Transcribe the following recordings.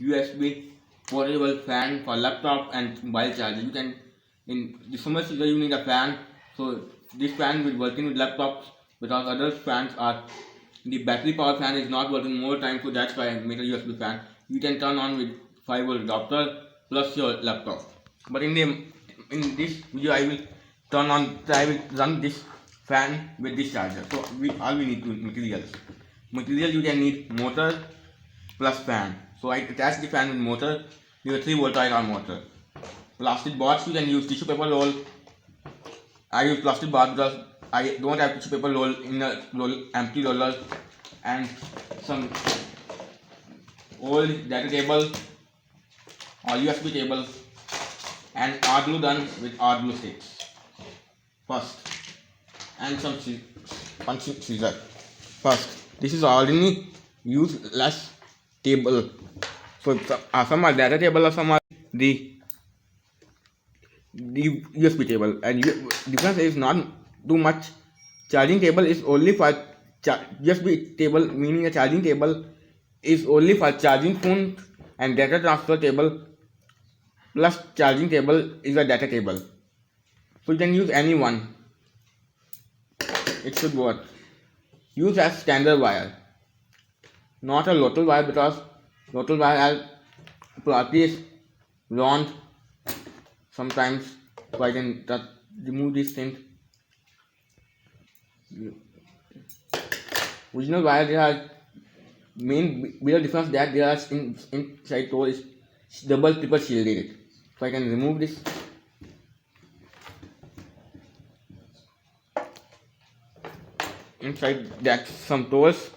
USB portable fan for laptop and mobile charger. You can in the summer season you need a fan, so this fan will working with laptops because other fans are the battery power fan is not working more time, so that's why I made a USB fan. You can turn on with 5 volt adapter plus your laptop. But in this video I will run this fan with this charger. So all we need to materials. Material you can need motor plus fan. So I attach the fan with motor. There is a 3 volt IR motor. Plastic box you can use tissue paper roll. I use plastic box because I don't have tissue paper roll in a empty roller, and some old data cable or USB cable and hard glue done with hard glue sticks first, and some punching scissors first. This is already useless table. So some are data table or some are the USB table, and difference is not too much. Charging table is only for USB table, meaning a charging table is only for charging phone, and data transfer table plus charging table is a data table. So you can use any one. It should work. Use as standard wire, not a local wire, because local wire has properties round sometimes, so I can remove these things. Original wire, there are main bigger difference that there are inside tool is double triple shielded. So I can remove this. Inside that some tools,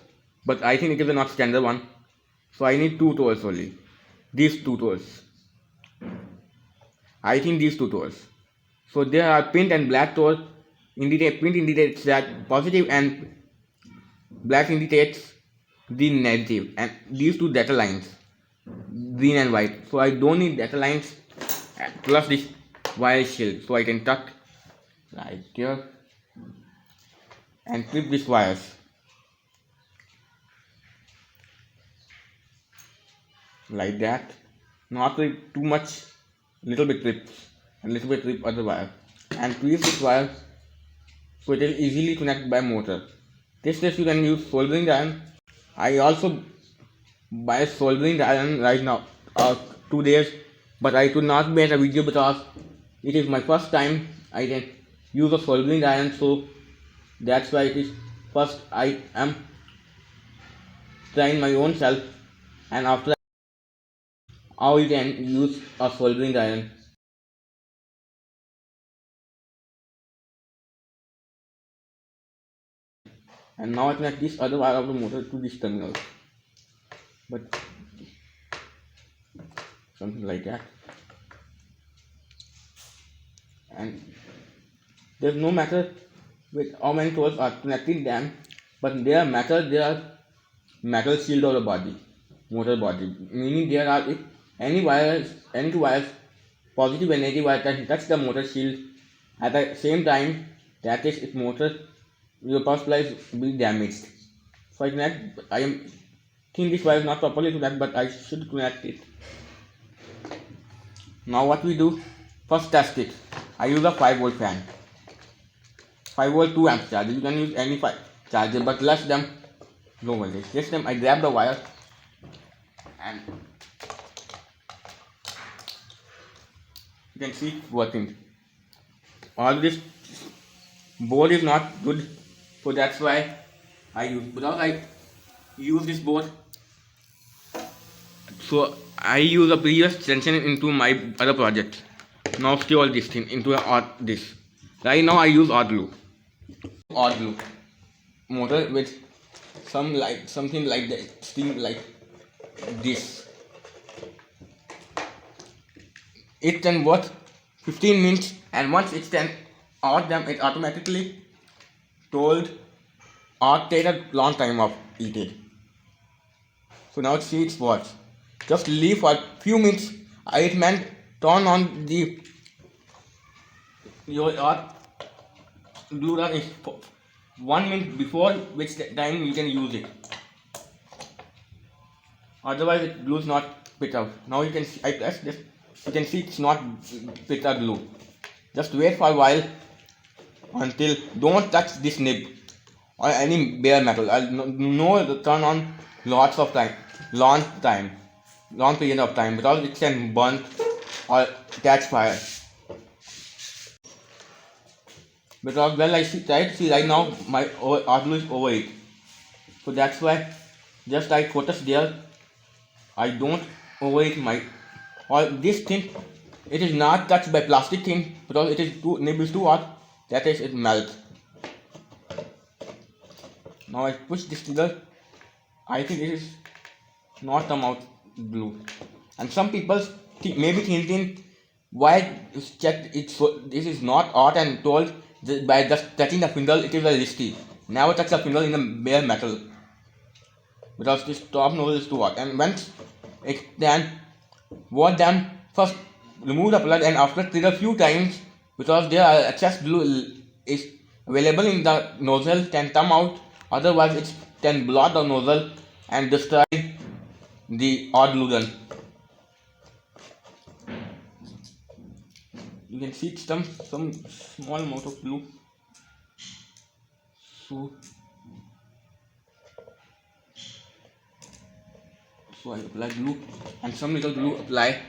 but I think it is not standard one, so I need 2 tools only. These 2 tools. I think these 2 tools. So there are pink and black tool. Pink indicates that positive and black indicates the negative, and these 2 data lines, green and white. So I don't need data lines plus this wire shield, so I can tuck right here and clip these wires like that, not with too much, little bit clips and little bit clip other wire, and twist this wire so it is easily connected by motor. This test you can use soldering iron. I also buy soldering iron right now 2 days, but I could not make a video because it is my first time I can use a soldering iron, so that's why it is first I am trying my own self, and after how you can use a soldering iron. And now I connect this other wire of the motor to this terminal, but something like that. And there's no matter with how many tools are connecting them, but there are metal shield of the body, motor body, meaning there are, if any 2 wires, positive and negative wire can touch the motor shield at the same time, that is, if motor, your power supply will be damaged. So I am think this wire is not properly connected, but I should connect it. Now what we do, first test it. I use a 5 volt fan, 5 volt 2 amp charger. You can use any charger, but less than low voltage. This time I grab the wire and you can see it working. All this board is not good, so that's why I use this board. So I use a previous extension into my other project. Now screw all this thing into this. Right now I use hot glue motor with something like that, steam like this. It can work 15 minutes, and once it's done out them, it automatically told or take a long time of eating. So now see it's works. Just leave for a few minutes. It meant turn on your glue gun is 1 minute before which time you can use it. Otherwise, it glues not spit out. Now you can see, I press this, you can see it's not spit out glue. Just wait for a while until, don't touch this nib or any bare metal. No turn on lots of time, long period of time, because it can burn or catch fire. Because when I try to see right now, my hot glue is overheat. So that's why just I focus there. I don't overheat my, or this thing, it is not touched by plastic thing because it is nib is too hot, that is it melts. Now I push this trigger. I think it is not come out glue. And some people may be thinking why check it, so this is not hot, and told by just touching the spindle it is very risky. Never touch the spindle in a bare metal because this top nozzle is too hot. And once it then what done, first remove the plug and after trigger few times, because there are excess glue is available in the nozzle can come out, otherwise it can block the nozzle and destroy the hot glue gun. You can see some small amount of glue. So I apply glue and some little glue apply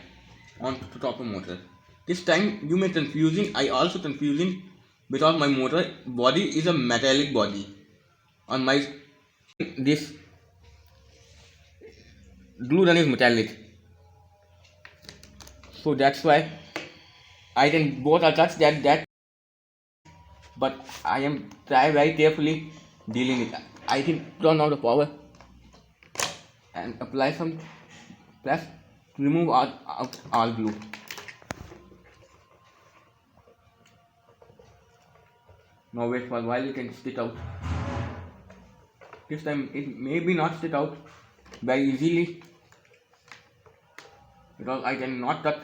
on the top of motor. This time you may confusing, I also confusing because my motor body is a metallic body. On my this glue gun is metallic, so that's why I can both are touch that, but I am try very carefully dealing it. I can turn on the power and apply some press to remove all glue. Now wait for a while, you can stick out. This time it may be not stick out very easily because I cannot touch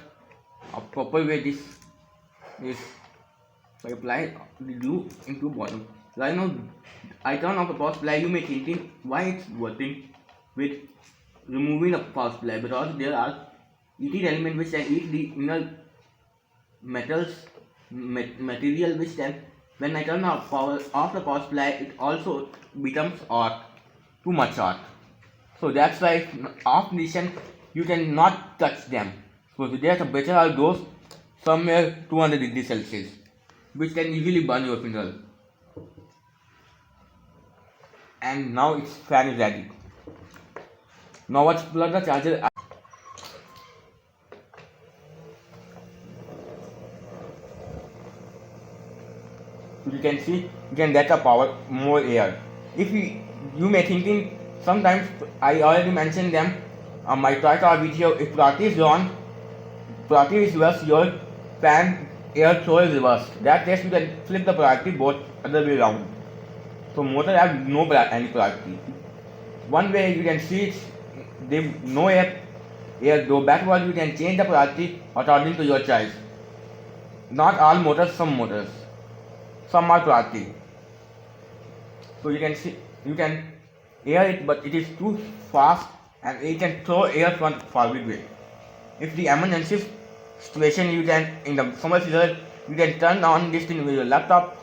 a proper way. This is, so I apply the glue into bottom. Right now I turn off the power supply. You may thinking why it's working with removing the power supply, because there are eating elements which can eat the inner metals material, which then when I turn off the power supply it also becomes hot, too much hot. So that's why off condition you cannot touch them. So there's a better are those somewhere 200 degrees Celsius, which can easily burn your finger. And now its fan is ready. Now let's plug the charger. You can see you can get a power more air. If you may thinking sometimes I already mentioned them on my Toyota video. If priority is on, priority is reversed, your fan air flow is reversed. That case you can flip the priority both other way around. So motor has no any priority. One way you can see it's no air go backward. You can change the priority according to your choice. Not all motors, some are priority. So you can see you can air it, but it is too fast and it can throw air from forward way. If the emergency situation, you can in the summer season you can turn on this thing with your laptop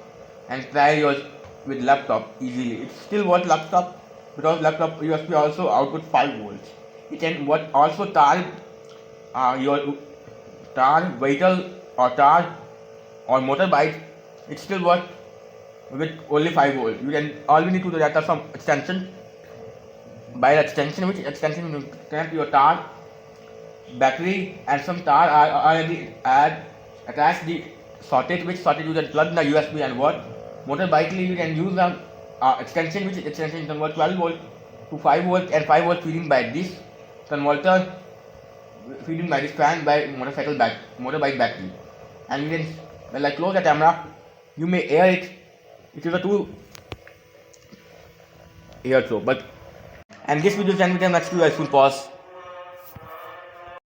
and try yours with laptop easily. It still works laptop because laptop USB also output 5 volts. It can what also charge your vehicle or charge or motorbike. It still works with only 5 volts. You can all we need to do that some extension. By the extension, which extension you connect your tar, battery and some tar are already attach the socket, which socket you can plug the USB and work. Motorbike you can use the extension, which extension convert 12 volt to 5 volt and 5 volt feeding by this converter, feeding by this fan by motorbike battery. And you can, when I close the camera, you may air it. It is a 2 air flow, but and this video can be done next to I soon pause.